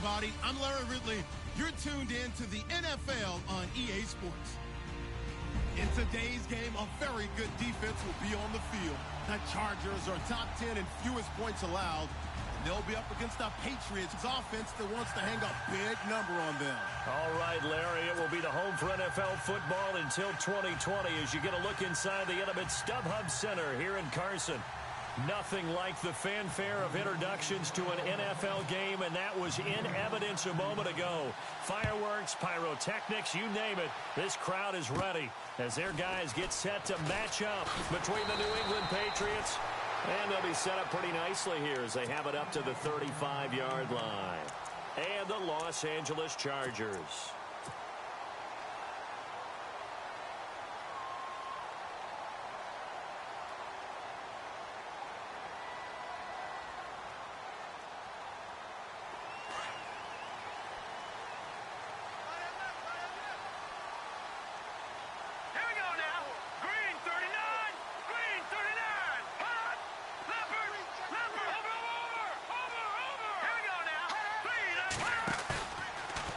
everybody. I'm Larry Ridley. You're tuned in to the NFL on EA Sports. In today's game, a very good defense will be on the field. The Chargers are top 10 in fewest points allowed. They'll be up against the Patriots offense that wants to hang a big number on them. All right, Larry, it will be the home for NFL football until 2020 as you get a look inside the intimate StubHub Center here in Carson. Nothing like the fanfare of introductions to an NFL game, and that was in evidence a moment ago. Fireworks, pyrotechnics, you name it. This crowd is ready as their guys get set to match up between the New England Patriots. And they'll be set up pretty nicely here as they have it up to the 35-yard line. And the Los Angeles Chargers.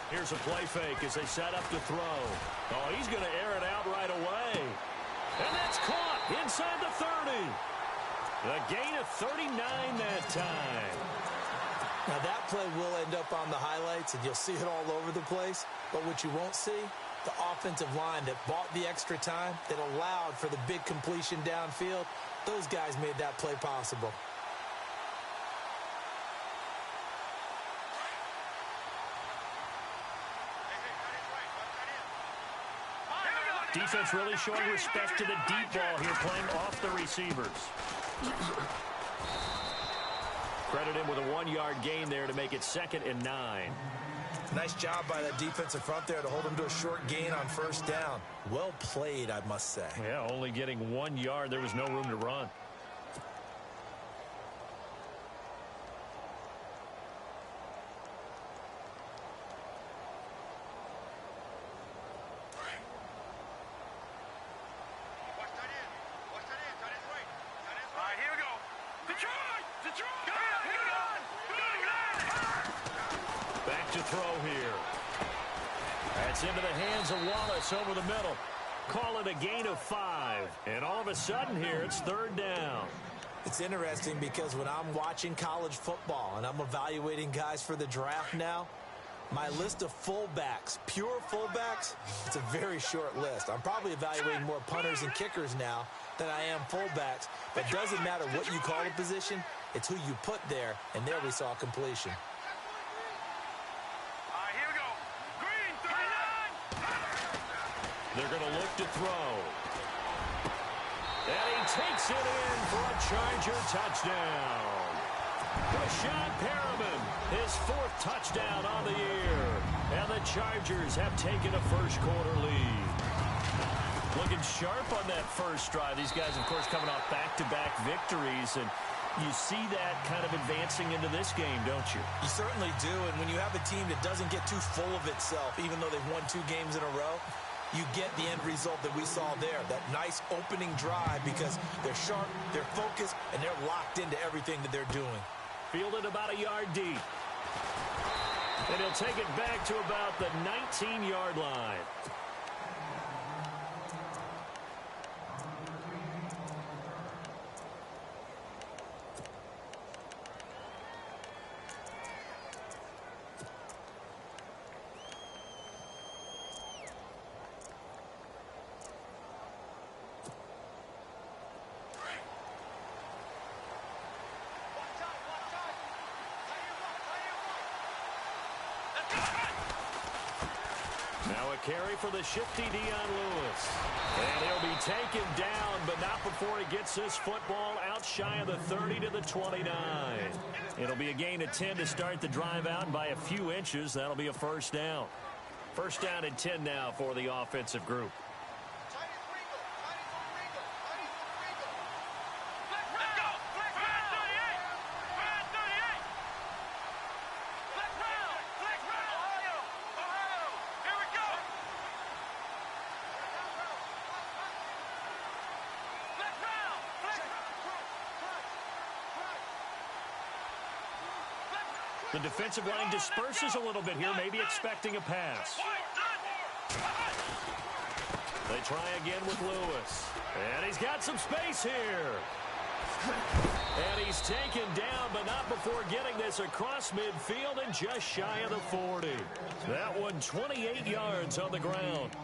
Here's a play fake as they set up to throw. Oh, he's going to air it out right away. And that's caught inside the 30. The gain of 39 that time. Now that play will end up on the highlights, and you'll see it all over the place. But what you won't see, the offensive line that bought the extra time, that allowed for the big completion downfield, those guys made that play possible. Defense really showing respect to the deep ball here, playing off the receivers. Credit him with a 1-yard gain there to make it 2nd and 9. Nice job by that defensive front there to hold him to a short gain on first down. Well played, I must say. Yeah, only getting 1 yard. There was no room to run. Into the hands of Wallace over the middle. Call it a gain of 5. And all of a sudden here, it's 3rd down. It's interesting because when I'm watching college football and I'm evaluating guys for the draft now, my list of fullbacks, pure fullbacks, it's a very short list. I'm probably evaluating more punters and kickers now than I am fullbacks. But it doesn't matter what you call a position, it's who you put there. And there we saw completion. They're going to look to throw. And he takes it in for a Charger touchdown. Rashad Perriman, his 4th touchdown on the year. And the Chargers have taken a first-quarter lead. Looking sharp on that first drive. These guys, of course, coming off back-to-back victories. And you see that kind of advancing into this game, don't you? You certainly do. And when you have a team that doesn't get too full of itself, even though they've won 2 games in a row, you get the end result that we saw there, that nice opening drive, because they're sharp, they're focused, and they're locked into everything that they're doing. Fielded about a yard deep. And he'll take it back to about the 19-yard line. Carry for the shifty Dion Lewis. And he'll be taken down, but not before he gets this football out shy of the 30 to the 29. It'll be a gain of 10 to start the drive out, and by a few inches, that'll be a first down. First down and 10 now for the offensive group. The defensive line disperses a little bit here, maybe expecting a pass. They try again with Lewis. And he's got some space here. And he's taken down, but not before getting this across midfield and just shy of the 40. That one 28 yards on the ground.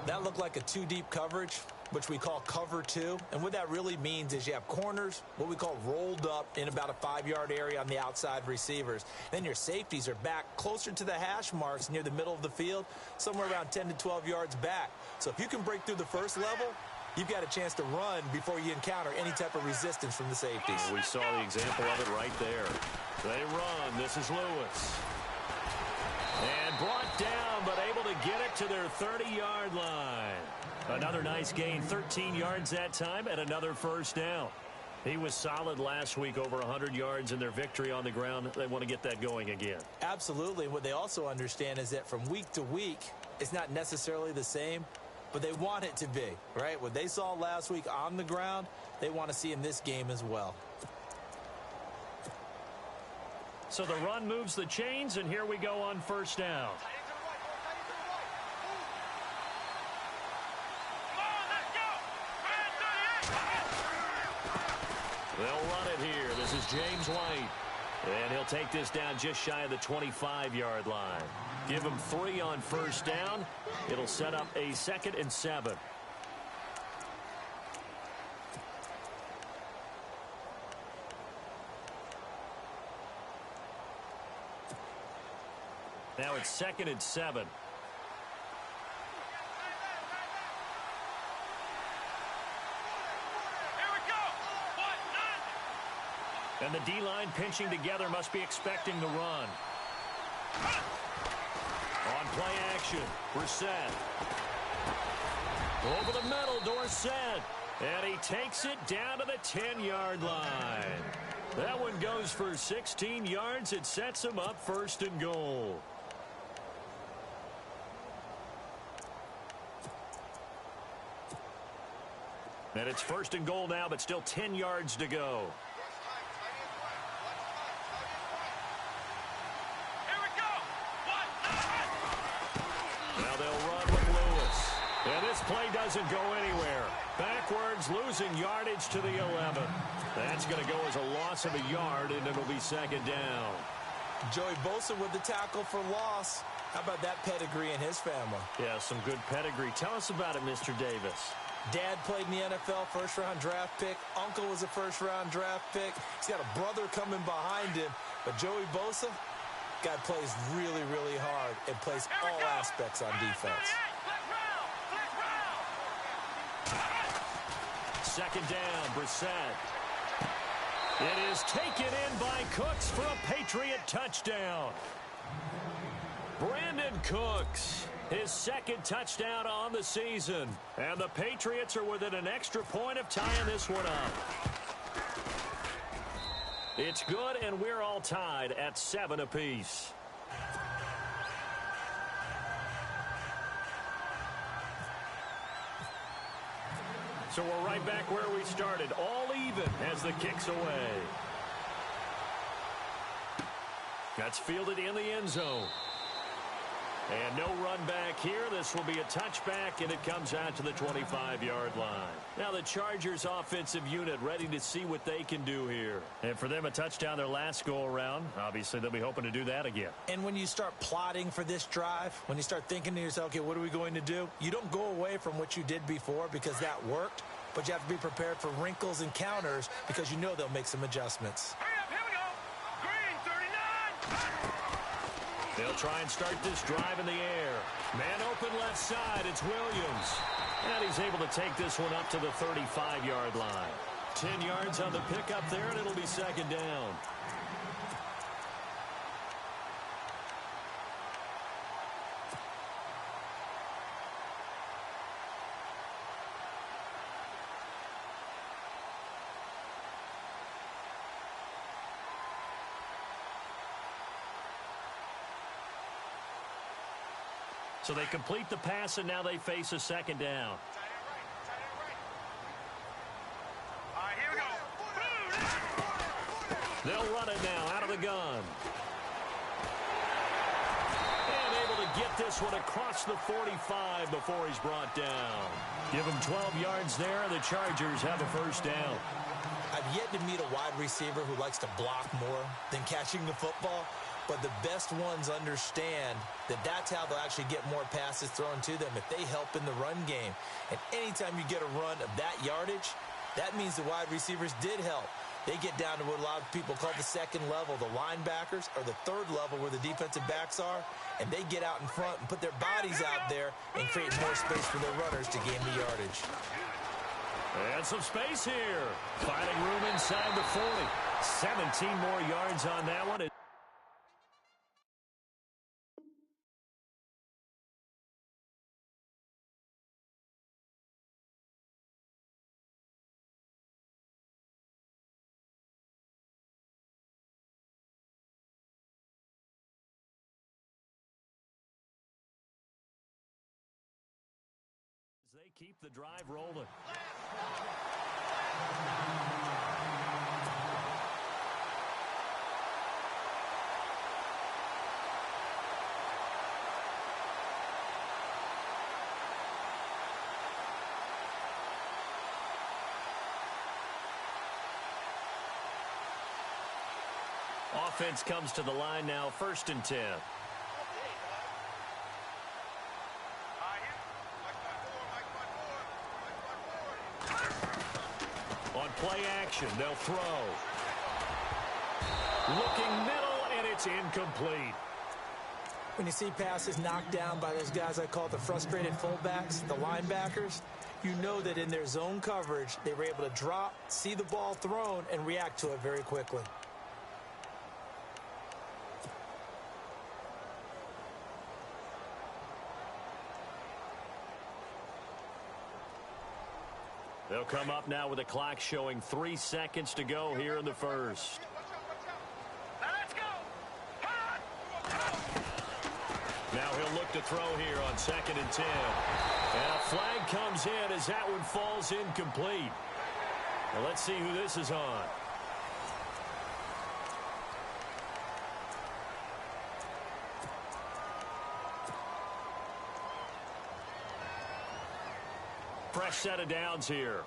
That looked like a two-deep coverage, which we call cover two. And what that really means is you have corners, what we call rolled up in about a 5-yard area on the outside receivers. Then your safeties are back closer to the hash marks near the middle of the field, somewhere around 10 to 12 yards back. So if you can break through the first level, you've got a chance to run before you encounter any type of resistance from the safeties. We saw the example of it right there. They run. This is Lewis. And brought down, but able to get it to their 30-yard line. Another nice gain, 13 yards that time, and another first down. He was solid last week, over 100 yards in their victory on the ground. They want to get that going again. Absolutely. What they also understand is that from week to week, it's not necessarily the same, but they want it to be, right? What they saw last week on the ground, they want to see in this game as well. So the run moves the chains, and here we go on first down. They'll run it here. This is James White. And he'll take this down just shy of the 25-yard line. Give him 3 on first down. It'll set up a 2nd and 7. Now it's 2nd and 7. And the D-line pinching together, must be expecting the run. On play action, Brissett. Over the middle, Dorsett. And he takes it down to the 10-yard line. That one goes for 16 yards. It sets him up 1st and goal. And it's 1st and goal now, but still 10 yards to go. Now they'll run with Lewis. And this play doesn't go anywhere. Backwards, losing yardage to the 11. That's going to go as a loss of a yard, and it'll be 2nd down. Joey Bosa with the tackle for loss. How about that pedigree in his family? Yeah, some good pedigree. Tell us about it, Mr. Davis. Dad played in the NFL, 1st-round draft pick. Uncle was a 1st-round draft pick. He's got a brother coming behind him. But Joey Bosa, guy plays really, really hard and plays all aspects on defense. 2nd down, Brissett. It is taken in by Cooks for a Patriot touchdown. Brandon Cooks, his 2nd touchdown on the season. And the Patriots are within an extra point of tying this one up. It's good, and we're all tied at 7 apiece. So we're right back where we started, all even as the kick's away. That's fielded in the end zone. And no run back here. This will be a touchback, and it comes out to the 25-yard line. Now the Chargers offensive unit ready to see what they can do here. And for them, a touchdown their last go-around. Obviously, they'll be hoping to do that again. And when you start plotting for this drive, when you start thinking to yourself, okay, what are we going to do? You don't go away from what you did before because that worked, but you have to be prepared for wrinkles and counters because you know they'll make some adjustments. They'll try and start this drive in the air. Man open left side, it's Williams. And he's able to take this one up to the 35-yard line. 10 yards on the pickup there, and it'll be 2nd down. So they complete the pass, and now they face a 2nd down. All right, here we go. They'll run it now out of the gun. get this one across the 45 before he's brought down. Give him 12 yards there, and the Chargers have a first down. I've yet to meet a wide receiver who likes to block more than catching the football, but the best ones understand that that's how they'll actually get more passes thrown to them if they help in the run game. And anytime you get a run of that yardage, that means the wide receivers did help. They get down to what a lot of people call the second level, the linebackers, or the third level where the defensive backs are, and they get out in front and put their bodies out there and create more space for their runners to gain the yardage. And some space here. Finding room inside the 40. 17 more yards on that one. They keep the drive rolling. Offense comes to the line now, 1st and 10. On play action, they'll throw. Looking middle, and it's incomplete. When you see passes knocked down by those guys I call the frustrated fullbacks, the linebackers, you know that in their zone coverage, they were able to drop, see the ball thrown, and react to it very quickly. They'll come up now with a clock showing 3 seconds to go here in the first. Let's go. Now he'll look to throw here on 2nd and 10. And a flag comes in as that one falls incomplete. Now let's see who this is on. Fresh set of downs here.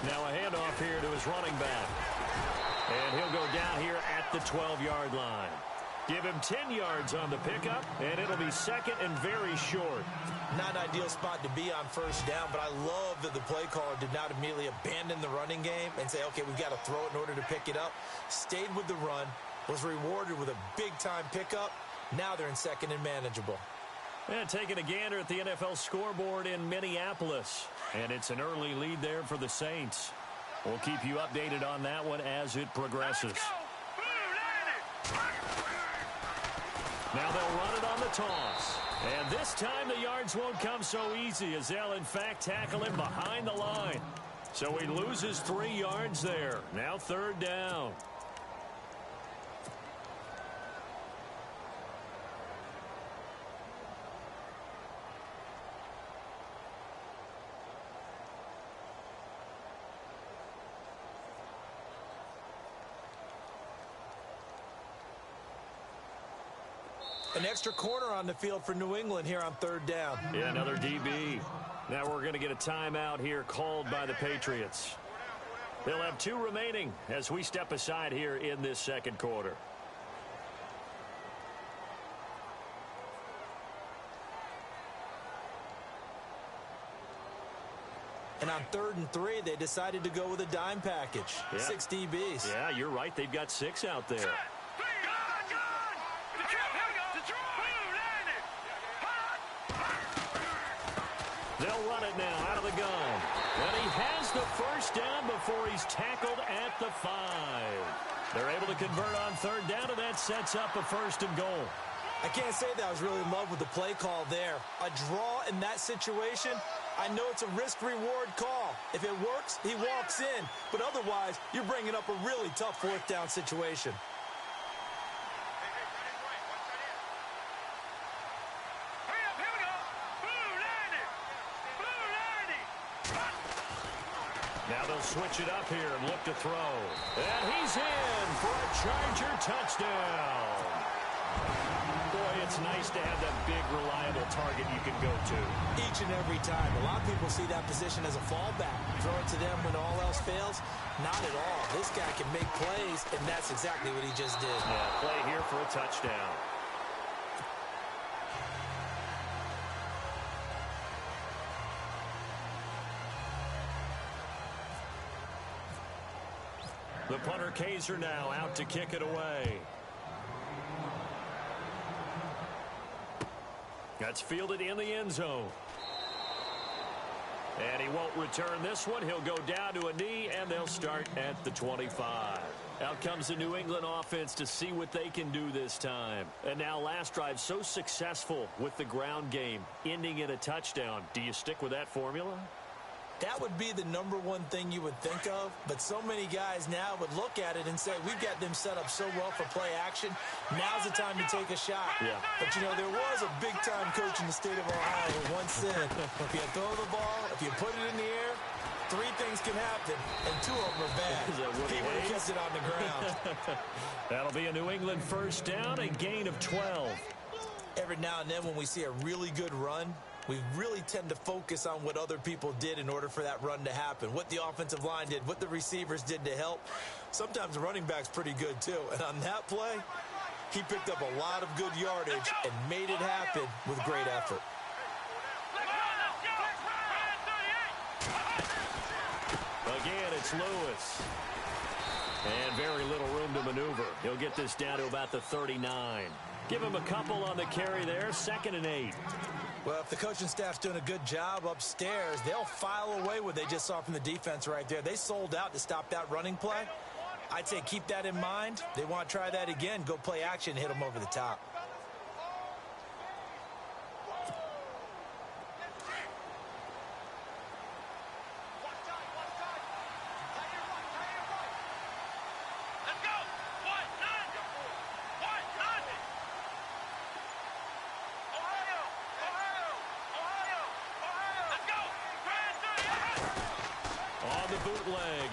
Now a handoff here to his running back. And he'll go down here at the 12-yard line. Give him 10 yards on the pickup, and it'll be 2nd and very short. Not an ideal spot to be on 1st down, but I love that the play caller did not immediately abandon the running game and say, okay, we've got to throw it in order to pick it up. Stayed with the run, was rewarded with a big-time pickup. Now they're in 2nd and manageable. And taking a gander at the NFL scoreboard in Minneapolis. And it's an early lead there for the Saints. We'll keep you updated on that one as it progresses. Now they'll run it on the toss. And this time the yards won't come so easy as they'll in fact tackle him behind the line. So he loses 3 yards there. Now 3rd down. An extra corner on the field for New England here on 3rd down. Yeah, another DB. Now we're going to get a timeout here called by the Patriots. They'll have 2 remaining as we step aside here in this 2nd quarter. And on 3rd and 3, they decided to go with a dime package. Yeah. 6 DBs. Yeah, you're right. They've got 6 out there. They'll run it now out of the gun. And he has the first down before he's tackled at the 5. They're able to convert on 3rd down, and that sets up a 1st and goal. I can't say that I was really in love with the play call there. A draw in that situation, I know it's a risk-reward call. If it works, he walks in. But otherwise, you're bringing up a really tough 4th down situation. Now they'll switch it up here and look to throw. And he's in for a Charger touchdown. Boy, it's nice to have that big, reliable target you can go to. Each and every time. A lot of people see that position as a fallback. Throw it to them when all else fails. Not at all. This guy can make plays, and that's exactly what he just did. Yeah, play here for a touchdown. The punter Kaiser now out to kick it away. That's fielded in the end zone. And he won't return this one. He'll go down to a knee, and they'll start at the 25. Out comes the New England offense to see what they can do this time. And now last drive so successful with the ground game, ending in a touchdown. Do you stick with that formula? That would be the number one thing you would think of, but so many guys now would look at it and say, we've got them set up so well for play action. Now's the time to take a shot. Yeah. But, you know, there was a big-time coach in the state of Ohio who once said, if you throw the ball, if you put it in the air, 3 things can happen, and 2 of them are bad. He would have kept it on the ground. That'll be a New England first down, a gain of 12. Every now and then when we see a really good run, we really tend to focus on what other people did in order for that run to happen, what the offensive line did, what the receivers did to help. Sometimes the running back's pretty good, too. And on that play, he picked up a lot of good yardage and made it happen with great effort. Again, it's Lewis. And very little room to maneuver. He'll get this down to about the 39. Give him a couple on the carry there, 2nd and 8. Well, if the coaching staff's doing a good job upstairs, they'll file away what they just saw from the defense right there. They sold out to stop that running play. I'd say keep that in mind. They want to try that again. Go play action, hit them over the top.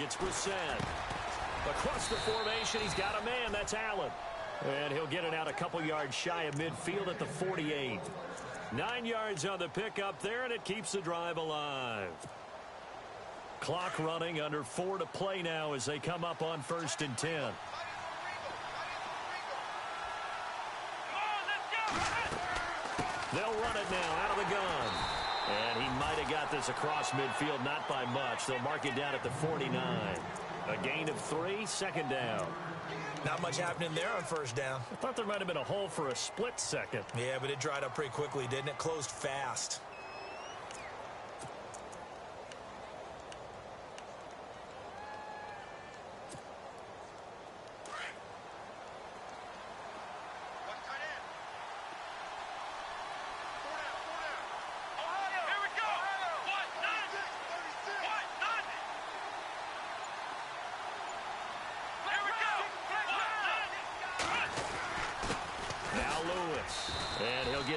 It's Brissett. Across the formation, he's got a man. That's Allen. And he'll get it out a couple yards shy of midfield at the 48. 9 yards on the pickup there, and it keeps the drive alive. Clock running, under 4 to play now as they come up on 1st and 10. They'll run it now out of the gun. And he might have got this across midfield, not by much. They'll mark it down at the 49. A gain of 3, 2nd down. Not much happening there on 1st down. I thought there might have been a hole for a split second. Yeah, but it dried up pretty quickly, didn't it? Closed fast.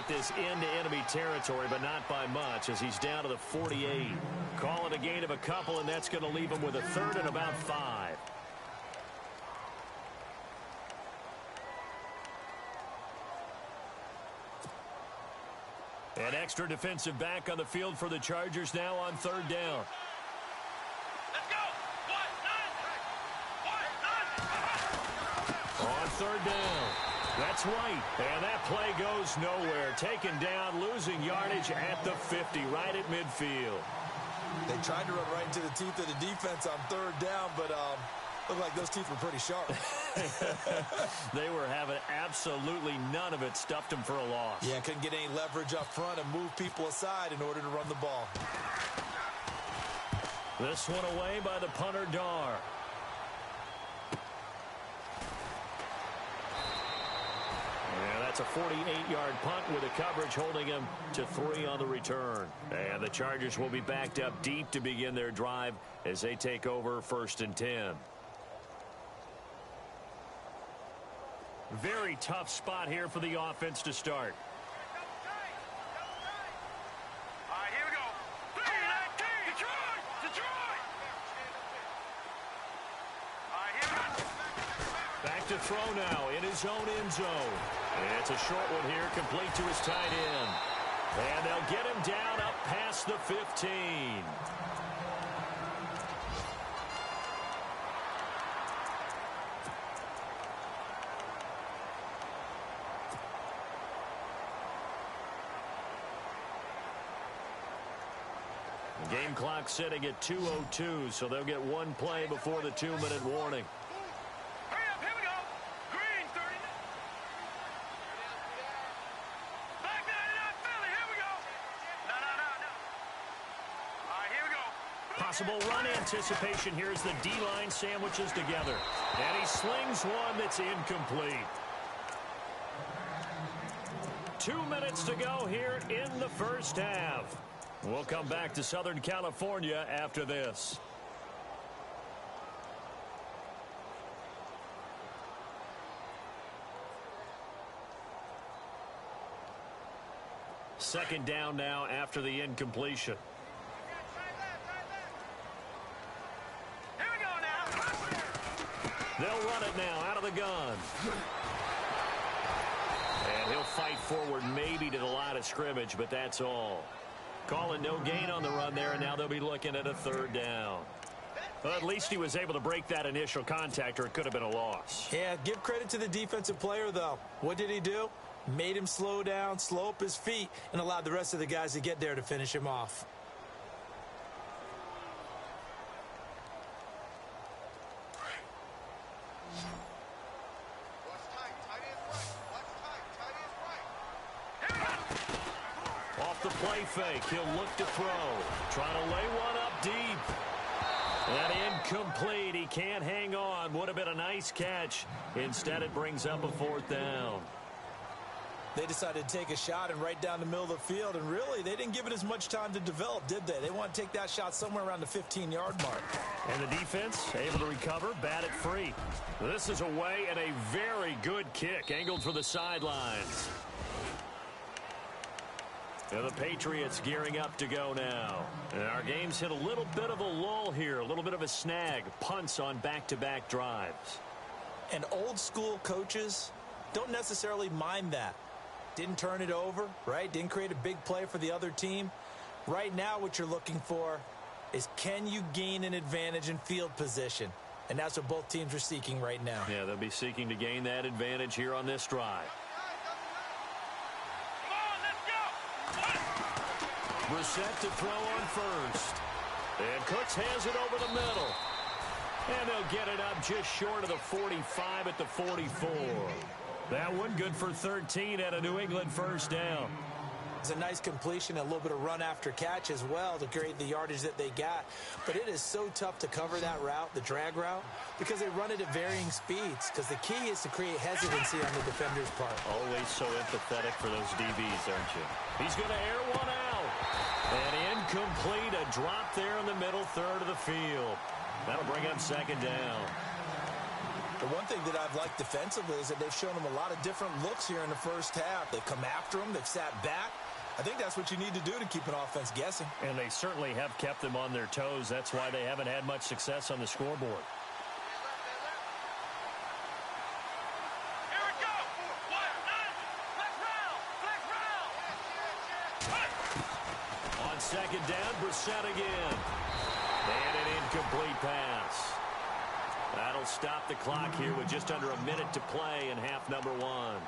This into enemy territory, but not by much as he's down to the 48. Call it a gain of a couple, and that's going to leave him with a 3rd and about 5. An extra defensive back on the field for the Chargers now on 3rd down. Let's go! On 3rd down. That's White, and that play goes nowhere. Taken down, losing yardage at the 50, right at midfield. They tried to run right into the teeth of the defense on 3rd down, but looked like those teeth were pretty sharp. They were having absolutely none of it. Stuffed them for a loss. Yeah, couldn't get any leverage up front and move people aside in order to run the ball. This one away by the punter, Dar. That's a 48-yard punt with a coverage holding him to 3 on the return. And the Chargers will be backed up deep to begin their drive as they take over 1st and 10. Very tough spot here for the offense to start. All right, here we go. Detroit! Detroit! to throw now in his own end zone. It's a short one here, complete to his tight end. And they'll get him down up past the 15. The game clock sitting at 2:02, so they'll get one play before the 2-minute warning. Hurry up, here we go. Green, 30. Back 99, Philly, here we go. No. All right, here we go. Possible run anticipation here as the D-line sandwiches together. And he slings one that's incomplete. 2 minutes to go here in the first half. We'll come back to Southern California after this. Second down now after the incompletion. Here we go now. They'll run it now out of the gun. And he'll fight forward maybe to the line of scrimmage, but that's all. Calling no gain on the run there, and now they'll be looking at a third down. Well, at least he was able to break that initial contact, or it could have been a loss. Yeah, give credit to the defensive player, though. What did he do? Made him slow down, slow up his feet, and allowed the rest of the guys to get there to finish him off. Off the play fake, he'll look to throw. Trying to lay one up deep. And incomplete. He can't hang on. Would have been a nice catch. Instead, it brings up a fourth down. They decided to take a shot and right down the middle of the field, and really, they didn't give it as much time to develop, did they? They want to take that shot somewhere around the 15-yard mark. And the defense able to recover, bat it free. This is away and a very good kick, angled for the sidelines. And the Patriots gearing up to go now. And our game's hit a little bit of a lull here, a little bit of a snag. Punts on back-to-back drives. And old-school coaches don't necessarily mind that. Didn't turn it over, right? Didn't create a big play for the other team. Right now, what you're looking for is, can you gain an advantage in field position? And that's what both teams are seeking right now. Yeah, they'll be seeking to gain that advantage here on this drive. Brissett to throw on first. And Cooks has it over the middle. And they'll get it up just short of the 45 at the 44. That one good for 13 at a New England first down. It's a nice completion, a little bit of run after catch as well to create the yardage that they got. But it is so tough to cover that route, the drag route, because they run it at varying speeds. Because the key is to create hesitancy on the defender's part. Always so empathetic for those DBs, aren't you? He's going to air one out. And incomplete, a drop there in the middle third of the field. That'll bring up second down. The one thing that I've liked defensively is that they've shown them a lot of different looks here in the first half. They've come after them. They've sat back. I think that's what you need to do to keep an offense guessing. And they certainly have kept them on their toes. That's why they haven't had much success on the scoreboard. Here we go. Flex round. On second down, Brissett again. And an incomplete pass. That'll stop the clock here with just under a minute to play in half number one.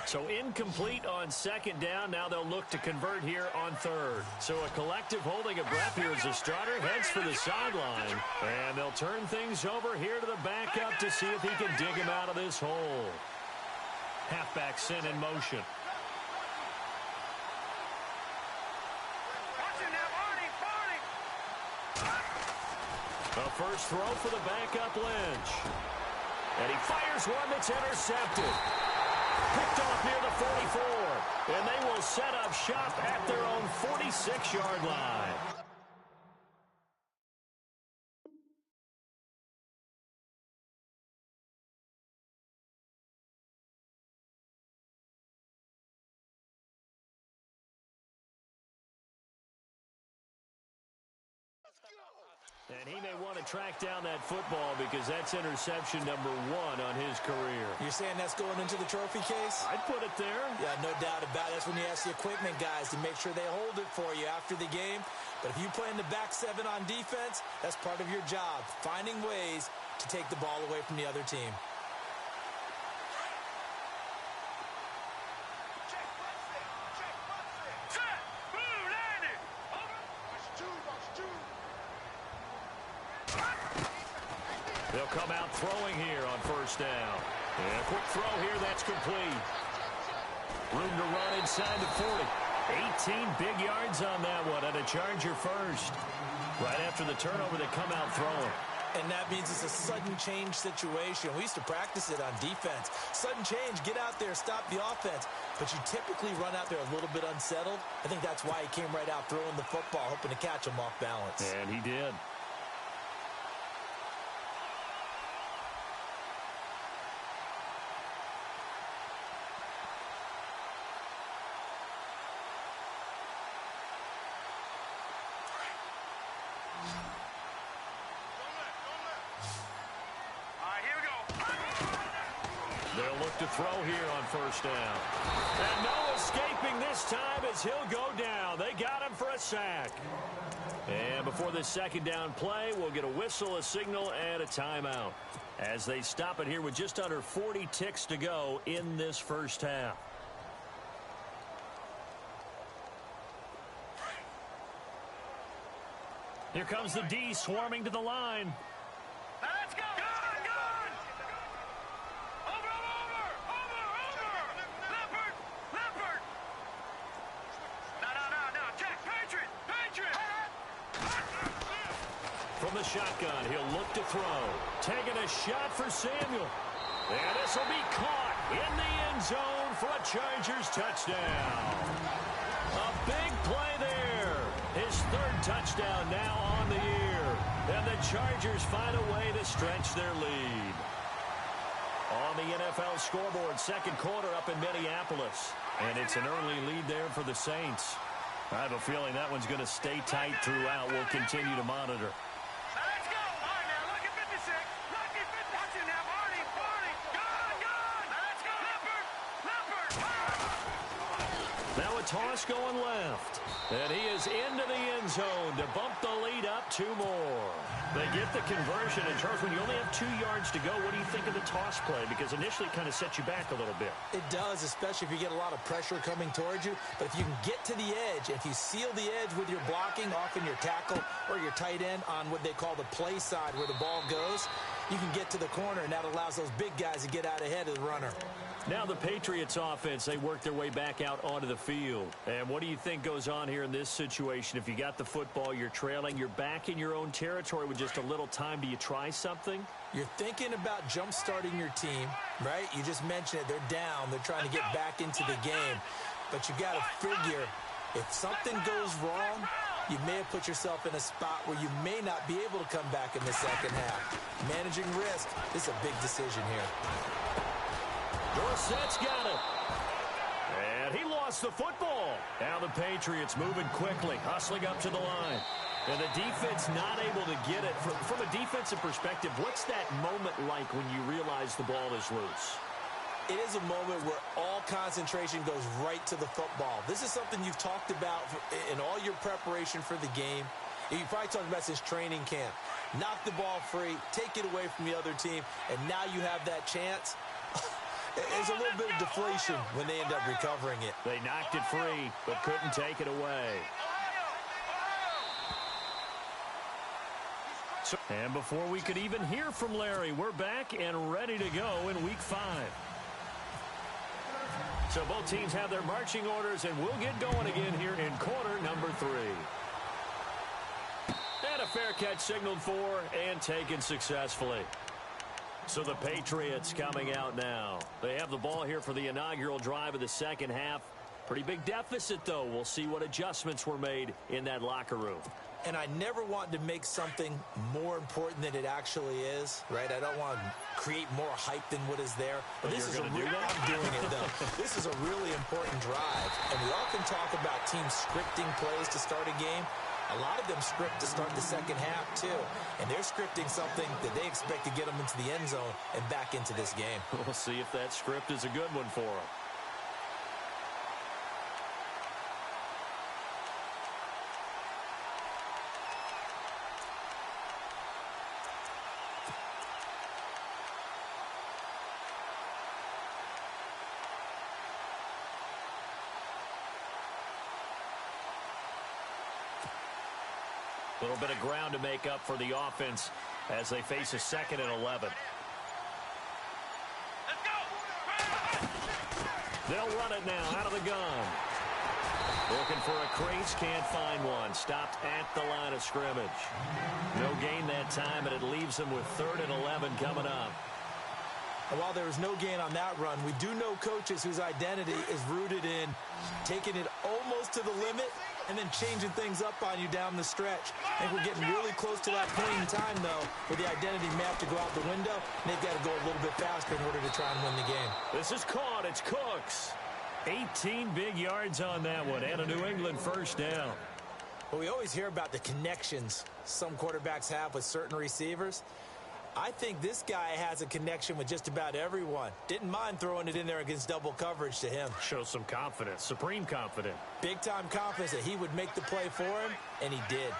So incomplete on second down. Now they'll look to convert here on third. So a collective holding of breath here as the starter heads for the sideline. And they'll turn things over here to the backup to see if he can dig him out of this hole. Halfback sent in motion. A first throw for the backup Lynch. And he fires one that's intercepted. Picked off near the 44. And they will set up shop at their own 46-yard line. And he may want to track down that football because that's interception number 1 on his career. You're saying that's going into the trophy case? I'd put it there. Yeah, no doubt about it. That's when you ask the equipment guys to make sure they hold it for you after the game. But if you play in the back 7 on defense, that's part of your job, finding ways to take the ball away from the other team. They'll come out throwing here on first down. And a quick throw here, that's complete. Room to run inside the 40. 18 big yards on that one, and a Charger first. Right after the turnover, they come out throwing. And that means it's a sudden change situation. We used to practice it on defense. Sudden change, get out there, stop the offense. But you typically run out there a little bit unsettled. I think that's why he came right out throwing the football, hoping to catch him off balance. And he did. They'll look to throw here on first down. And no escaping this time as he'll go down. They got him for a sack. And before this second down play, we'll get a whistle, a signal, and a timeout as they stop it here with just under 40 ticks to go in this first half. Here comes the D swarming to the line. Let's go. Good, good. Over. Leopard. No. Check. Patriot. From the shotgun, he'll look to throw. Taking a shot for Samuel. And this will be caught in the end zone for a Chargers touchdown. A big play there. His 3rd touchdown now on the year. And the Chargers find a way to stretch their lead. On the NFL scoreboard, second quarter up in Minneapolis. And it's an early lead there for the Saints. I have a feeling that one's going to stay tight throughout. We'll continue to monitor. Let's go. All right, now, look at 56. Look at 50. Watch it now, Barney. Good. Let's go. Leopard. Now a toss going left. And he is into the end zone to bump the lead up 2 more. They get the conversion. And, Charles, when you only have 2 yards to go, what do you think of the toss play? Because initially it kind of sets you back a little bit. It does, especially if you get a lot of pressure coming towards you. But if you can get to the edge, if you seal the edge with your blocking, often your tackle or your tight end on what they call the play side where the ball goes, you can get to the corner, and that allows those big guys to get out ahead of the runner. Now the Patriots offense, they work their way back out onto the field. And what do you think goes on here in this situation? If you got the football, you're trailing, you're back in your own territory with just a little time. Do you try something? You're thinking about jump-starting your team, right? You just mentioned it. They're down. They're trying to get back into the game. But you got to figure, if something goes wrong, you may have put yourself in a spot where you may not be able to come back in the second half. Managing risk is a big decision here. Dorsett's got it. And he lost the football. Now the Patriots moving quickly, hustling up to the line. And the defense not able to get it. From a defensive perspective, what's that moment like when you realize the ball is loose? It is a moment where all concentration goes right to the football. This is something you've talked about in all your preparation for the game. You probably talked about since training camp. Knock the ball free, take it away from the other team, and now you have that chance. There's a little bit of deflation when they end up recovering it. They knocked it free, but couldn't take it away. And before we could even hear from Larry, we're back and ready to go in Week 5. So both teams have their marching orders, and we'll get going again here in quarter number 3. And a fair catch signaled for and taken successfully. So the Patriots coming out now. They have the ball here for the inaugural drive of the second half. Pretty big deficit, though. We'll see what adjustments were made in that locker room. And I never want to make something more important than it actually is, right? I don't want to create more hype than what is there. But this is I'm doing it, though. This is a really important drive. And we often talk about teams scripting plays to start a game. A lot of them script to start the second half, too. And they're scripting something that they expect to get them into the end zone and back into this game. We'll see if that script is a good one for them. A little bit of ground to make up for the offense as they face a 2nd and 11. They'll run it now out of the gun. Looking for a crease, can't find one. Stopped at the line of scrimmage. No gain that time, and it leaves them with 3rd and 11 coming up. And while there was no gain on that run, we do know coaches whose identity is rooted in taking it almost to the limit and then changing things up on you down the stretch. I think we're getting really close to that point in time, though, where the identity map to go out the window, and they've got to go a little bit faster in order to try and win the game. This is caught. It's Cooks. 18 big yards on that one, and a New England first down. Well, we always hear about the connections some quarterbacks have with certain receivers. I think this guy has a connection with just about everyone. Didn't mind throwing it in there against double coverage to him. Shows some confidence, supreme confidence. Big-time confidence that he would make the play for him, and he did.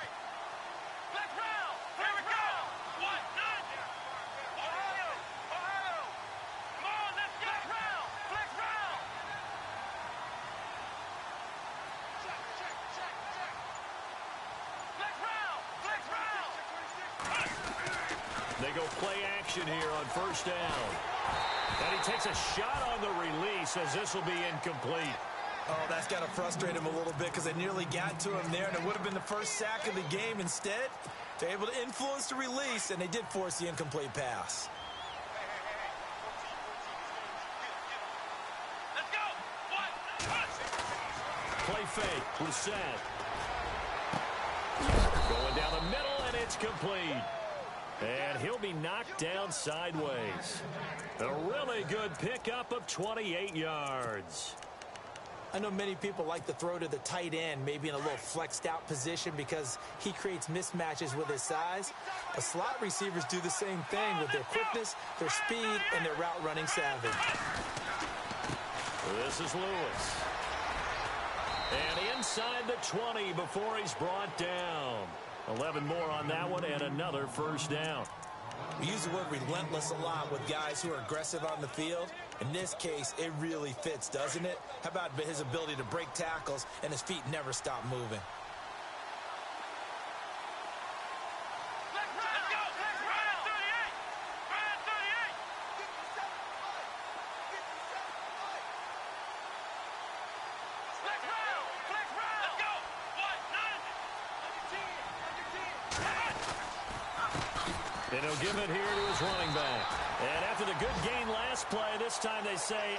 They go play action here on first down. And he takes a shot on the release as this will be incomplete. Oh, that's got to frustrate him a little bit because they nearly got to him there, and it would have been the first sack of the game. Instead, they're able to influence the release, and they did force the incomplete pass. Let's go. Play fake. Brissett. Going down the middle, and it's complete. And he'll be knocked down sideways. A really good pickup of 28 yards. I know many people like to throw to the tight end, maybe in a little flexed out position because he creates mismatches with his size. But slot receivers do the same thing with their quickness, their speed, and their route running savvy. This is Lewis. And inside the 20 before he's brought down. 11 more on that one and another first down. We use the word relentless a lot with guys who are aggressive on the field. In this case, it really fits, doesn't it? How about his ability to break tackles and his feet never stop moving? And he'll give it here to his running back. And after the good gain last play, this time they say,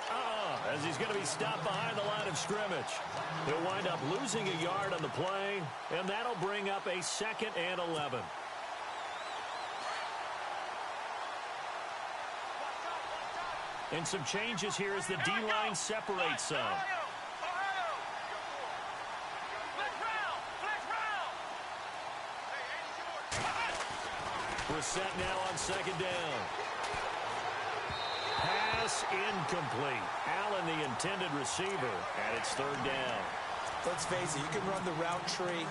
as he's going to be stopped behind the line of scrimmage. He'll wind up losing a yard on the play, and that'll bring up a 2nd and 11. And some changes here as the D-line separates some. Brissett now on 2nd down. Pass incomplete. Allen, the intended receiver, and it's 3rd down. Let's face it, you can run the route tree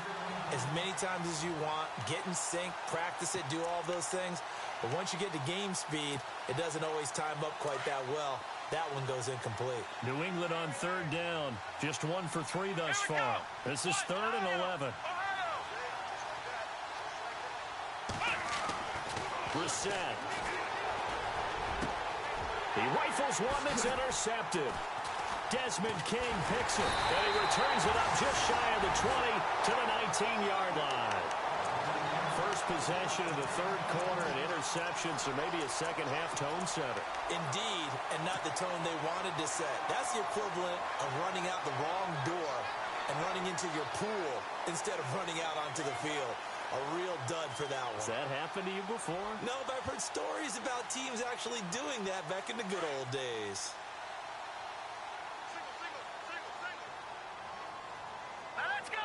as many times as you want, get in sync, practice it, do all those things. But once you get to game speed, it doesn't always time up quite that well. That one goes incomplete. New England on 3rd down. Just 1 for 3 thus far. This is 3rd and 11. Brissett. He rifles one that's intercepted. Desmond King picks it, and he returns it up just shy of the 20 to the 19-yard line. First possession of the 3rd quarter, an interception, so maybe a second-half tone setter. Indeed, and not the tone they wanted to set. That's the equivalent of running out the wrong door and running into your pool instead of running out onto the field. A real dud for that one. Has that happened to you before? No, but I've heard stories about teams actually doing that back in the good old days. Let's go.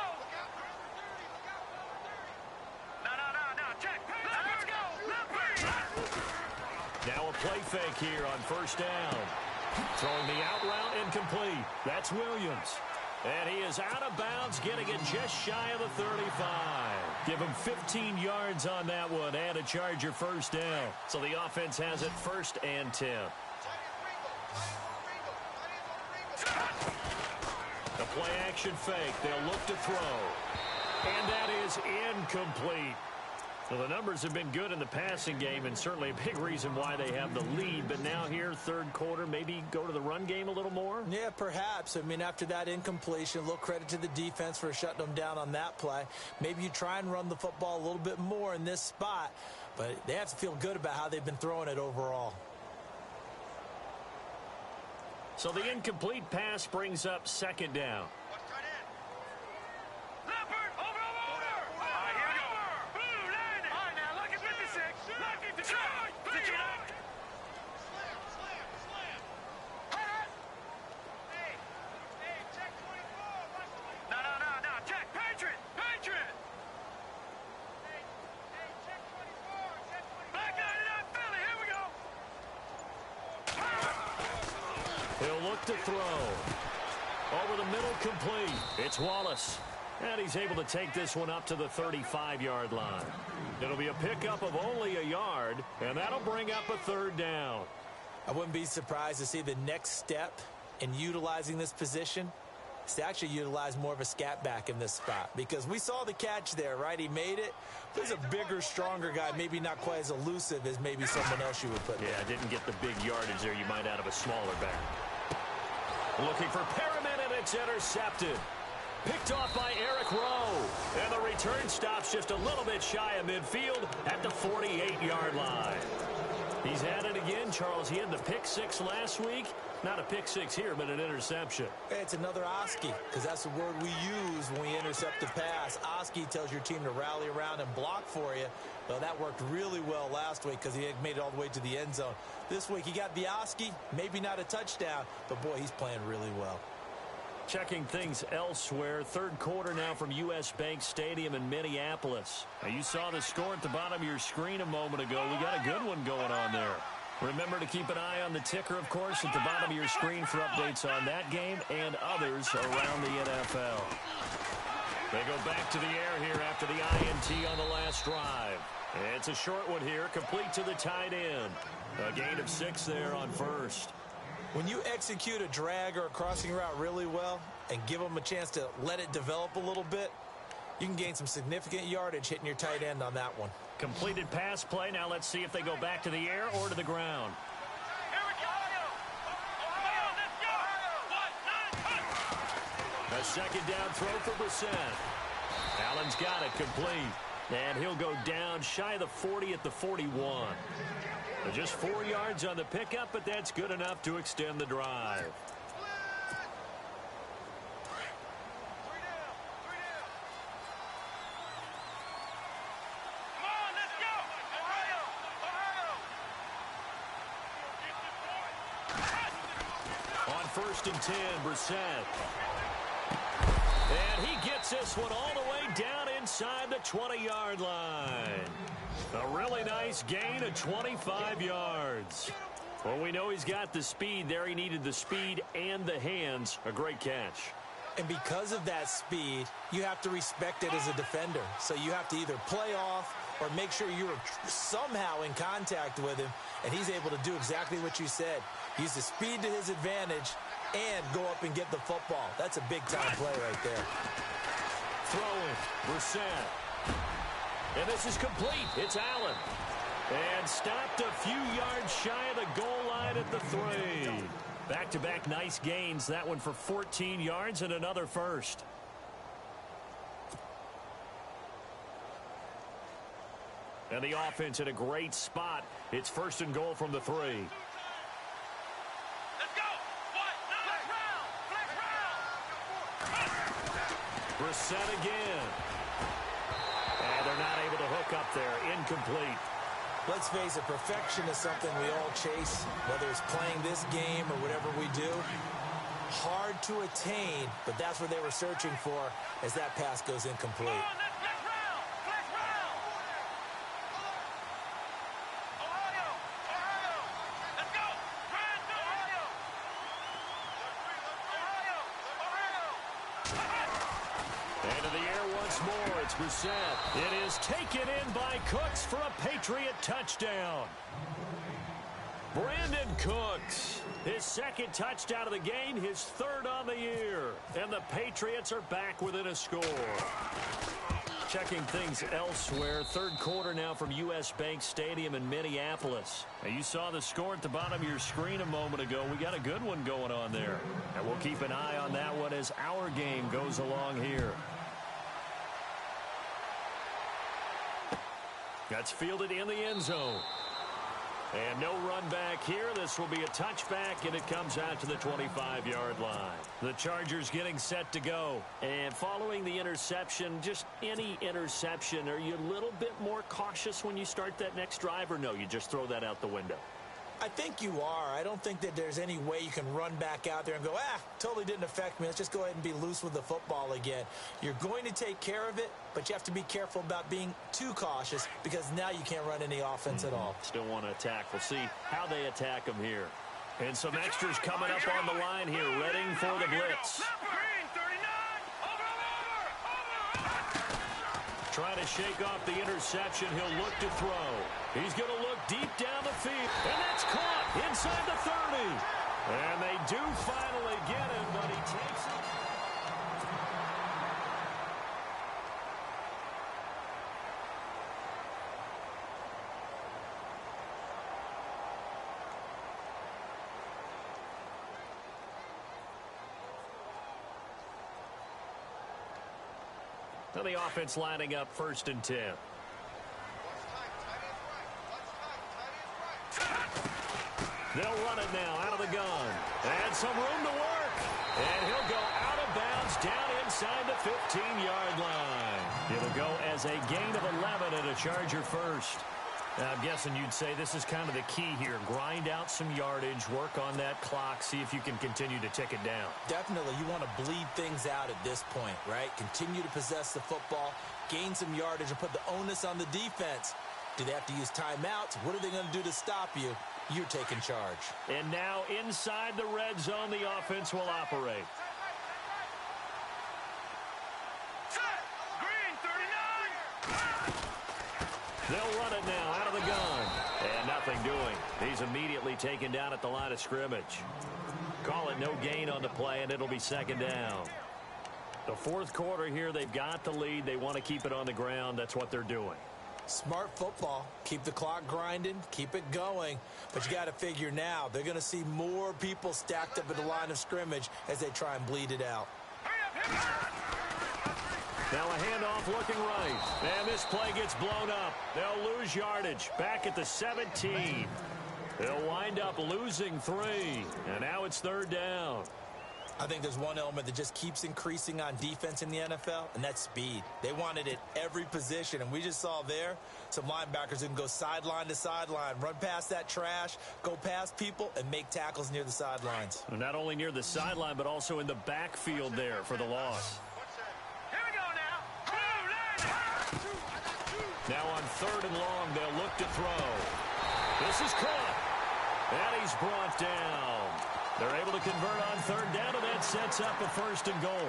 Now a play fake here on first down. Throwing the out route incomplete. That's Williams. And he is out of bounds, getting it just shy of the 35. Give him 15 yards on that one and a Charger first down. So the offense has it 1st and 10. The play action fake. They'll look to throw. And that is incomplete. Well, the numbers have been good in the passing game, and certainly a big reason why they have the lead. But now here, 3rd quarter, maybe go to the run game a little more? Yeah, perhaps. I mean, after that incompletion, a little credit to the defense for shutting them down on that play. Maybe you try and run the football a little bit more in this spot, but they have to feel good about how they've been throwing it overall. So the incomplete pass brings up 2nd down. He'll look to throw. Over the middle, complete. It's Wallace. And he's able to take this one up to the 35-yard line. It'll be a pickup of only a yard, and that'll bring up a 3rd down. I wouldn't be surprised to see the next step in utilizing this position is to actually utilize more of a scat back in this spot, because we saw the catch there, right? He made it. There's a bigger, stronger guy, maybe not quite as elusive as maybe someone else you would put there. Yeah, didn't get the big yardage there you might out of a smaller back. Looking for Perriman, and it's intercepted. Picked off by Eric Rowe. And the return stops just a little bit shy of midfield at the 48-yard line. He's at it again, Charles. He had the pick 6 last week. Not a pick 6 here, but an interception. It's another Oski, because that's the word we use when we intercept a pass. Oski tells your team to rally around and block for you. Well, that worked really well last week because he had made it all the way to the end zone. This week he got the Oski, maybe not a touchdown, but boy, he's playing really well. Checking things elsewhere. 3rd quarter now from U.S. Bank Stadium in Minneapolis. Now, you saw the score at the bottom of your screen a moment ago. We got a good one going on there. Remember to keep an eye on the ticker, of course, at the bottom of your screen for updates on that game and others around the NFL. They go back to the air here after the INT on the last drive. It's a short one here, complete to the tight end. A gain of 6 there on 1st. When you execute a drag or a crossing route really well and give them a chance to let it develop a little bit, you can gain some significant yardage hitting your tight end on that one. Completed pass play. Now let's see if they go back to the air or to the ground. A 2nd down throw for Brissett. Allen's got it complete. And he'll go down shy of the 40 at the 41. Just 4 yards on the pickup, but that's good enough to extend the drive. On 1st and 10, Brissett. And he gets this one all the way down inside the 20-yard line. A really nice gain of 25 yards. Well, we know he's got the speed there. He needed the speed and the hands. A great catch. And because of that speed, you have to respect it as a defender. So you have to either play off or make sure you're somehow in contact with him. And he's able to do exactly what you said. Use the speed to his advantage and go up and get the football. That's a big-time play right there. Throwing, Brissett. And this is complete. It's Allen. And stopped a few yards shy of the goal line at the 3. Back-to-back nice gains. That one for 14 yards and another first. And the offense in a great spot. It's 1st and goal from the 3. Let's go. Flex round. Brissett again. And they're not able to hook up there. Incomplete. Let's face it, perfection is something we all chase, whether it's playing this game or whatever we do. Hard to attain, but that's what they were searching for as that pass goes incomplete. Into the air once more. It's Brissett. It is taken in by Cooks for a Patriot touchdown. Brandon Cooks, his second touchdown of the game, his third on the year. And the Patriots are back within a score. Checking things elsewhere. Third quarter now from U.S. Bank Stadium in Minneapolis. Now you saw the score at the bottom of your screen a moment ago. We got a good one going on there. And we'll keep an eye on that one as our game goes along here. That's fielded in the end zone. And no run back here. This will be a touchback, and it comes out to the 25-yard line. The Chargers getting set to go. And following the interception, just any interception, are you a little bit more cautious when you start that next drive, or no, you just throw that out the window? I think you are. I don't think that there's any way you can run back out there and go, totally didn't affect me. Let's just go ahead and be loose with the football again. You're going to take care of it, but you have to be careful about being too cautious because now you can't run any offense at all. Still want to attack. We'll see how they attack them here. And some extras coming up on the line here, readying for the blitz. Trying to shake off the interception. He'll look to throw. He's going to look deep down the field. And that's caught inside the 30. And they do finally get him, but he takes it. So the offense lining up 1st and 10. They'll run it now out of the gun. And some room to work. And he'll go out of bounds down inside the 15-yard line. It'll go as a gain of 11 and a Charger first. Now, I'm guessing you'd say this is kind of the key here. Grind out some yardage, work on that clock, see if you can continue to tick it down. Definitely. You want to bleed things out at this point, right? Continue to possess the football, gain some yardage, and put the onus on the defense. Do they have to use timeouts? What are they going to do to stop you? You're taking charge. And now inside the red zone, the offense will operate. They'll run it now out of the gun. And nothing doing. He's immediately taken down at the line of scrimmage. Call it no gain on the play, and it'll be 2nd down. The 4th quarter here, they've got the lead. They want to keep it on the ground. That's what they're doing. Smart football. Keep the clock grinding. Keep it going. But you got to figure now, they're going to see more people stacked up at the line of scrimmage as they try and bleed it out. Now a handoff looking right. And this play gets blown up. They'll lose yardage. Back at the 17. They'll wind up losing 3. And now it's 3rd down. I think there's one element that just keeps increasing on defense in the NFL, and that's speed. They want it at every position, and we just saw there some linebackers who can go sideline to sideline, run past that trash, go past people, and make tackles near the sidelines. Not only near the sideline, but also in the backfield there for the loss. Here we go now. Now on 3rd and long, they'll look to throw. This is caught. And he's brought down. They're able to convert on 3rd down, and that sets up a 1st and goal.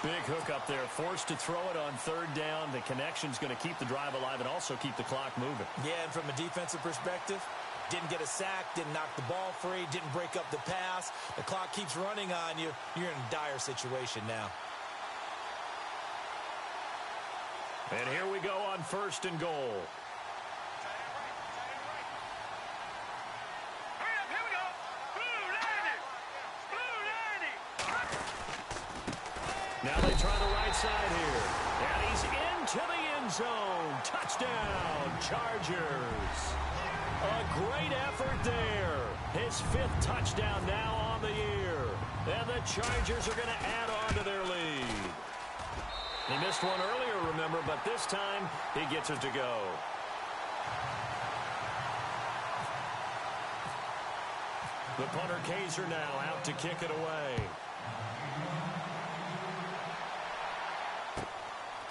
Big hook up there, forced to throw it on 3rd down. The connection's going to keep the drive alive and also keep the clock moving. Yeah, and from a defensive perspective, didn't get a sack, didn't knock the ball free, didn't break up the pass. The clock keeps running on you. You're in a dire situation now. And here we go on 1st and goal. Now they try the right side here. And he's into the end zone. Touchdown, Chargers. A great effort there. His 5th touchdown now on the year. And the Chargers are going to add on to their lead. He missed one earlier, remember, but this time he gets it to go. The punter Kaiser now out to kick it away.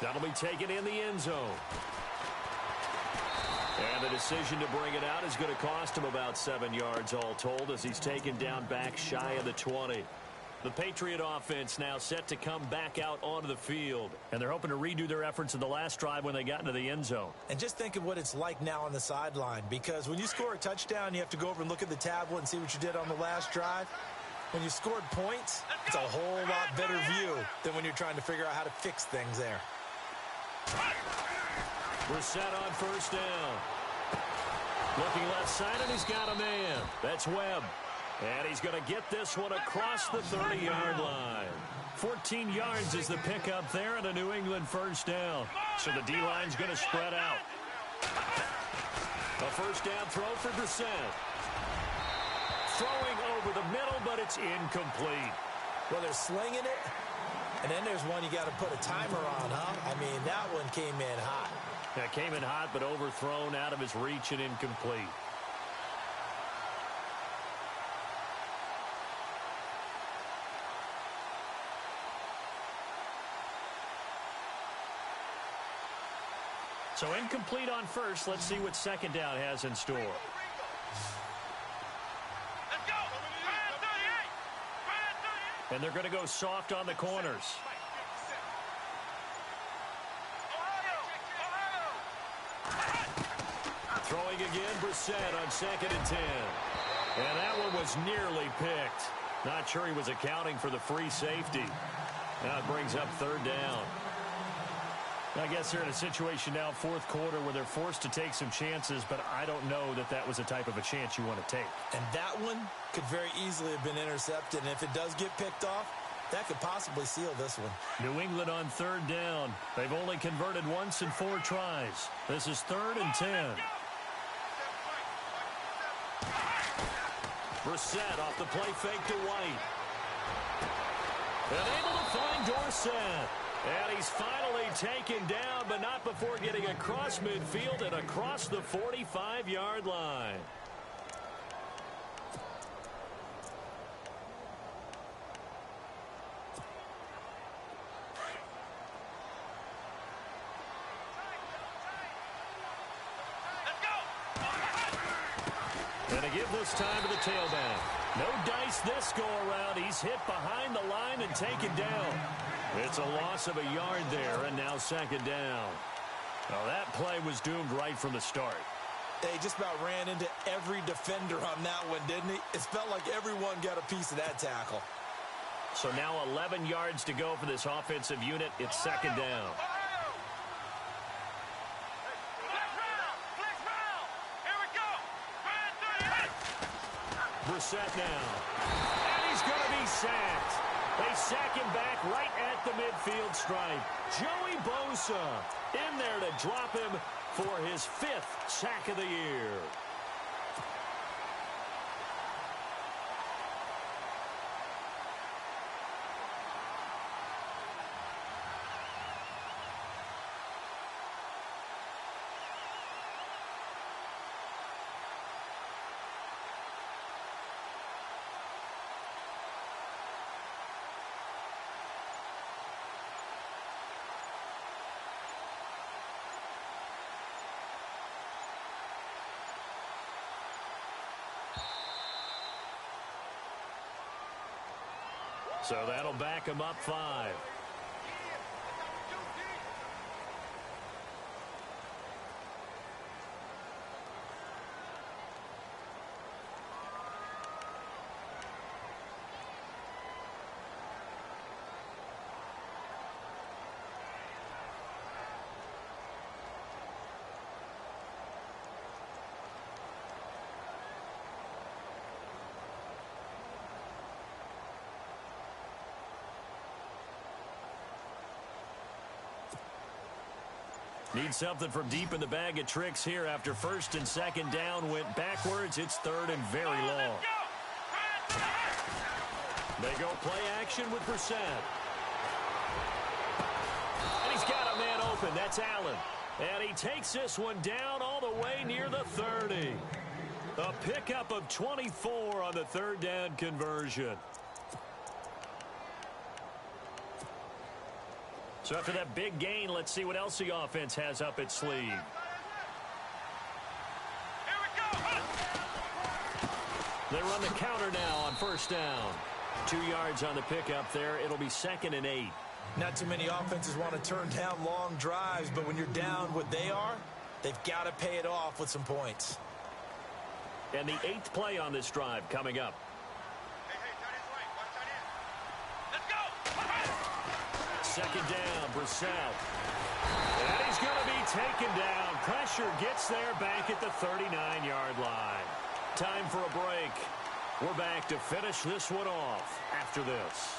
That'll be taken in the end zone. And the decision to bring it out is going to cost him about 7 yards all told as he's taken down back shy of the 20. The Patriot offense now set to come back out onto the field. And they're hoping to redo their efforts in the last drive when they got into the end zone. And just think of what it's like now on the sideline, because when you score a touchdown, you have to go over and look at the tablet and see what you did on the last drive. When you scored points, it's a whole lot better view than when you're trying to figure out how to fix things there. We're set on first down. Looking left side, and he's got a man. That's Webb. And he's going to get this one across the 30-yard line. 14 yards is the pickup there, and a New England first down. So the D-line's going to spread out. A first down throw for Brissett. Throwing over the middle, but it's incomplete. Well, they're slinging it, and then there's one you got to put a timer on, huh? I mean, that one came in hot. Yeah, came in hot, but overthrown out of his reach and incomplete. So incomplete on first. Let's see what second down has in store. Let's go. And they're going to go soft on the corners. Throwing again, Brissett on 2nd and 10. And that one was nearly picked. Not sure he was accounting for the free safety. Now it brings up 3rd down. I guess they're in a situation now, 4th quarter, where they're forced to take some chances, but I don't know that that was the type of a chance you want to take. And that one could very easily have been intercepted, and if it does get picked off, that could possibly seal this one. New England on 3rd down. They've only converted once in 4 tries. This is 3rd and 10. Brissett off the play fake to White. And able to find Dorsett. And he's finally taken down, but not before getting across midfield and across the 45-yard line. And a give this time to the tailback. No dice this go-around. He's hit behind the line and taken down. It's a loss of a yard there, and now 2nd down. Well, that play was doomed right from the start. They just about ran into every defender on that one, didn't he? It felt like everyone got a piece of that tackle. So now 11 yards to go for this offensive unit. It's 2nd down. Brissett now. And he's going to be sacked. They sack him back right at the midfield stripe. Joey Bosa in there to drop him for his 5th sack of the year. So that'll back him up 5. Need something from deep in the bag of tricks here after 1st and 2nd down went backwards. It's 3rd and very long. They go play action with Brissett. And he's got a man open. That's Allen. And he takes this one down all the way near the 30. A pickup of 24 on the 3rd down conversion. So after that big gain, let's see what else the offense has up its sleeve. Here we go. They run the counter now on 1st down. 2 yards on the pickup there. It'll be 2nd and 8. Not too many offenses want to turn down long drives, but when you're down what they are, they've got to pay it off with some points. And the 8th play on this drive coming up. Second down, Brissett. And he's going to be taken down. Pressure gets there back at the 39-yard line. Time for a break. We're back to finish this one off after this.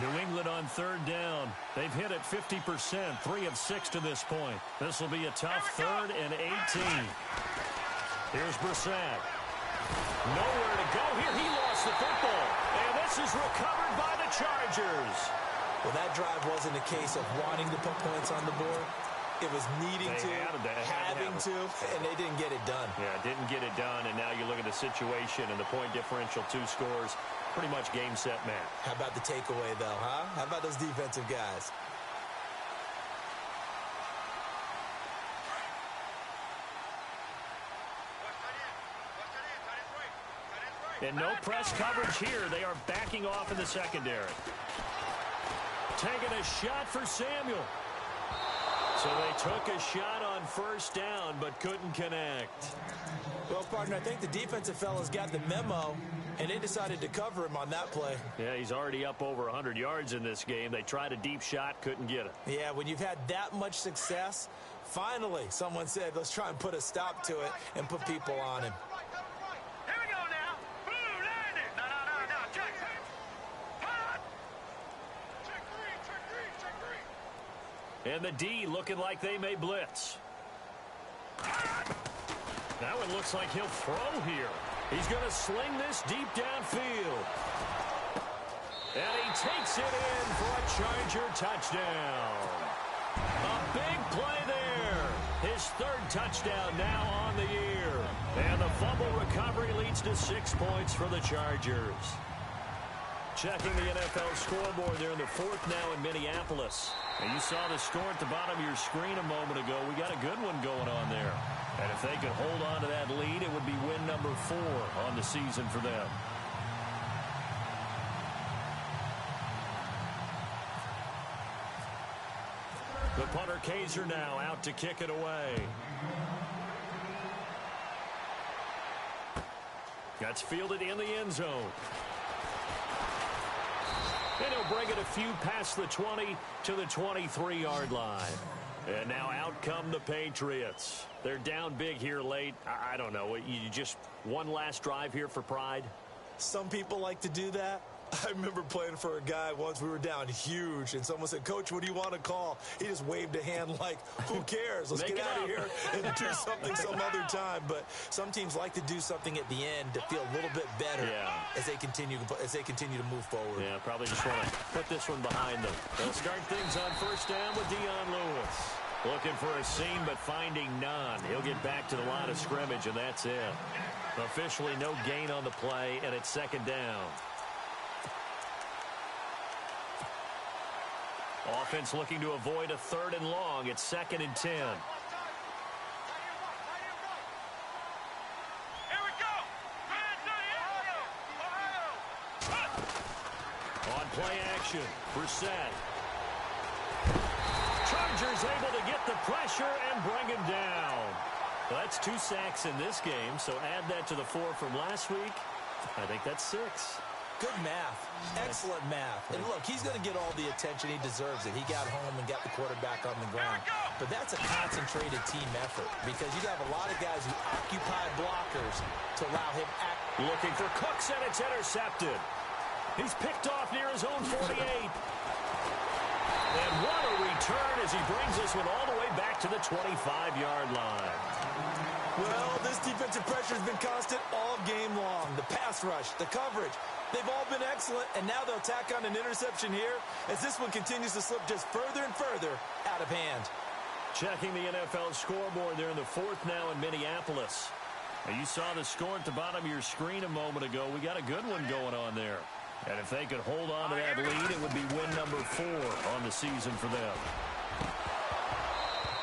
New England on 3rd down. They've hit it 50%, 3 of 6 to this point. This will be a tough 3rd and 18. Here's Brissett. Nowhere to go here. He lost the football. And this is recovered by the Chargers. Well, that drive wasn't a case of wanting to put points on the board. It was needing to, having to, and they didn't get it done. Yeah, didn't get it done, and now you look at the situation and the point differential, 2 scores, pretty much game, set, match. How about the takeaway, though, huh? How about those defensive guys? And no press coverage here. They are backing off in the secondary. Taking a shot for Samuel. So they took a shot on 1st down, but couldn't connect. Well, partner, I think the defensive fellas got the memo, and they decided to cover him on that play. Yeah, he's already up over 100 yards in this game. They tried a deep shot, couldn't get it. Yeah, when you've had that much success, finally someone said, let's try and put a stop to it and put people on him. And the D looking like they may blitz. Now it looks like he'll throw here. He's going to sling this deep downfield. And he takes it in for a Charger touchdown. A big play there. His 3rd touchdown now on the year. And the fumble recovery leads to 6 points for the Chargers. Checking the NFL scoreboard there in the 4th now in Minneapolis. And you saw the score at the bottom of your screen a moment ago. We got a good one going on there. And if they could hold on to that lead, it would be win number 4 on the season for them. The punter Kaiser now out to kick it away. That's fielded in the end zone. And he'll bring it a few past the 20 to the 23-yard line. And now out come the Patriots. They're down big here late. I don't know. You just one last drive here for pride? Some people like to do that. I remember playing for a guy once. We were down huge, and someone said, Coach, what do you want to call? He just waved a hand like, who cares? Let's get out of here and do something some other time. But some teams like to do something at the end to feel a little bit better as they continue to move forward. Yeah, probably just want to put this one behind them. They'll start things on 1st down with Dion Lewis. Looking for a seam, but finding none. He'll get back to the line of scrimmage, and that's it. Officially no gain on the play, and it's 2nd down. Offense looking to avoid a 3rd and long. It's 2nd and 10. Here we go. On play action, Brissett. Chargers able to get the pressure and bring him down. Well, that's 2 sacks in this game, so add that to the 4 from last week. I think that's 6. Good math. Excellent math. And look, he's going to get all the attention. He deserves it. He got home and got the quarterback on the ground. But that's a concentrated team effort because you have a lot of guys who occupy blockers to allow him act. Looking for Cooks, and it's intercepted. He's picked off near his own 48. And what a return as he brings this one all the way back to the 25-yard line. Well, this defensive pressure has been constant all game long. The pass rush, the coverage, they've all been excellent, and now they'll tack on an interception here as this one continues to slip just further and further out of hand. Checking the NFL scoreboard there in the 4th now in Minneapolis. Now, you saw the score at the bottom of your screen a moment ago. We got a good one going on there. And if they could hold on to that lead, it would be win number 4 on the season for them.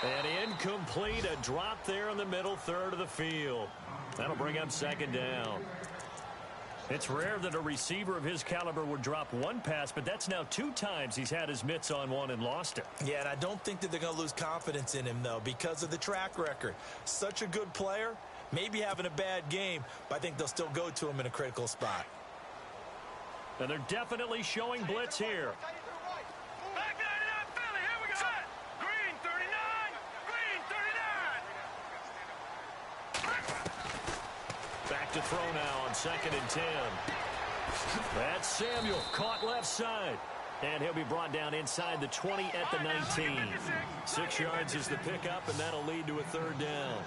And incomplete, a drop there in the middle third of the field. That'll bring up second down. It's rare that a receiver of his caliber would drop one pass, but that's now 2 times he's had his mitts on one and lost it. Yeah, and I don't think that they're going to lose confidence in him, though, because of the track record. Such a good player, maybe having a bad game, but I think they'll still go to him in a critical spot. And they're definitely showing blitz here. Back 99, Philly, here we go. Set. Green 39, green 39. Back to throw now on 2nd and 10. That's Samuel, caught left side. And he'll be brought down inside the 20 at the 19. 6 yards is the pickup, and that'll lead to a 3rd down.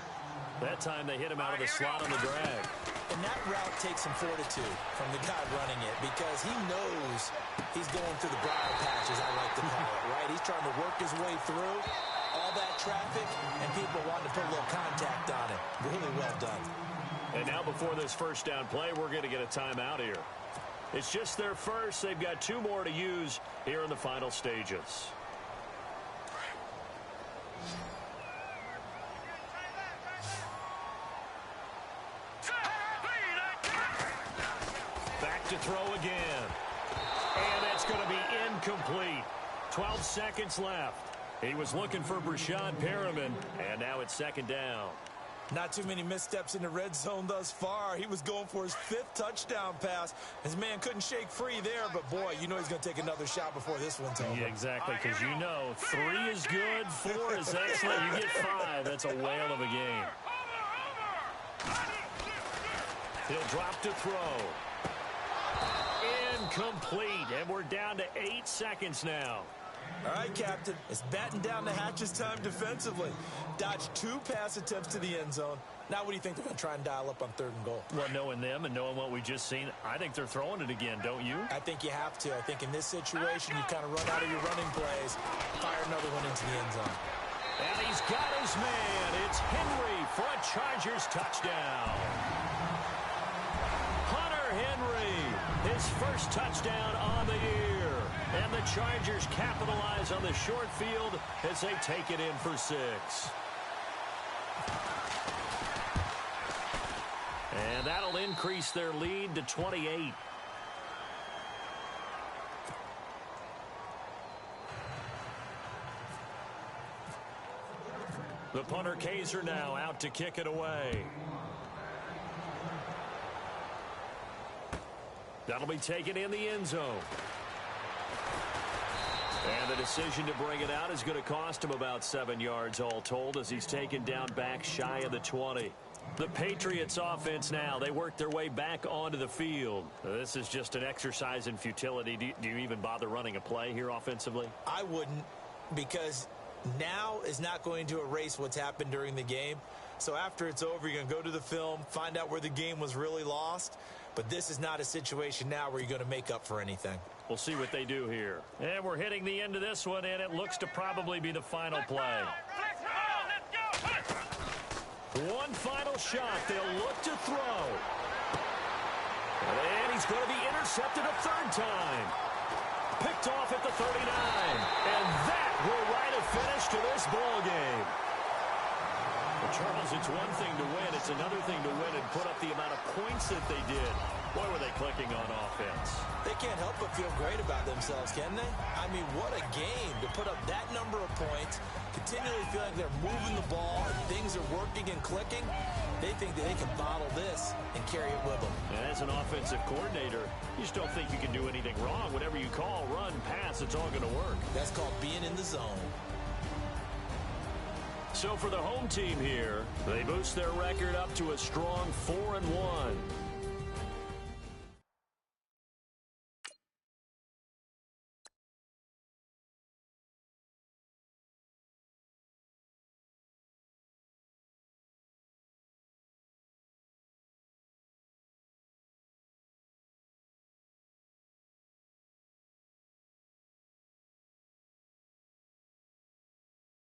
That time they hit him out of the slot on the drag. And that route takes some fortitude from the guy running it because he knows he's going through the briar patch, as I like to call it, right? He's trying to work his way through all that traffic, and people wanting to put a little contact on it. Really well done. And now before this first down play, we're going to get a timeout here. It's just their first. They've got 2 more to use here in the final stages. Back to throw again. And it's going to be incomplete. 12 seconds left. He was looking for Brashad Perriman, and now it's 2nd down. Not too many missteps in the red zone thus far. He was going for his 5th touchdown pass. His man couldn't shake free there, but boy, you know he's going to take another shot before this one's over. Yeah, exactly, because you know 3 is good, 4 is excellent. You get 5, that's a whale of a game. He'll drop to throw. Incomplete, and we're down to 8 seconds now. All right, Captain, it's batten down the hatches time defensively. Dodged 2 pass attempts to the end zone. Now what do you think they're going to try and dial up on 3rd and goal? Well, knowing them and knowing what we just seen, I think they're throwing it again, don't you? I think you have to. I think in this situation, you kind of run out of your running plays, fire another one into the end zone. And he's got his man. It's Henry for a Chargers touchdown. Hunter Henry, his first touchdown on the year. And the Chargers capitalize on the short field as they take it in for 6. And that'll increase their lead to 28. The punter Kaiser now out to kick it away. That'll be taken in the end zone. And the decision to bring it out is going to cost him about 7 yards all told as he's taken down back shy of the 20. The Patriots offense now, they work their way back onto the field. This is just an exercise in futility. Do you even bother running a play here offensively? I wouldn't, because now is not going to erase what's happened during the game. So after it's over, you're going to go to the film, find out where the game was really lost. But this is not a situation now where you're going to make up for anything. We'll see what they do here. And we're hitting the end of this one, and it looks to probably be the final play. One final shot. They'll look to throw. And he's going to be intercepted a 3rd time. Picked off at the 39. And that will write a finish to this ball game. Well, Charles, it's one thing to win. It's another thing to win and put up the amount of points that they did. Boy, were they clicking on offense. They can't help but feel great about themselves, can they? I mean, what a game to put up that number of points, continually feel like they're moving the ball, and things are working and clicking. They think that they can bottle this and carry it with them. And as an offensive coordinator, you just don't think you can do anything wrong. Whatever you call, run, pass, it's all going to work. That's called being in the zone. So for the home team here, they boost their record up to a strong 4-1.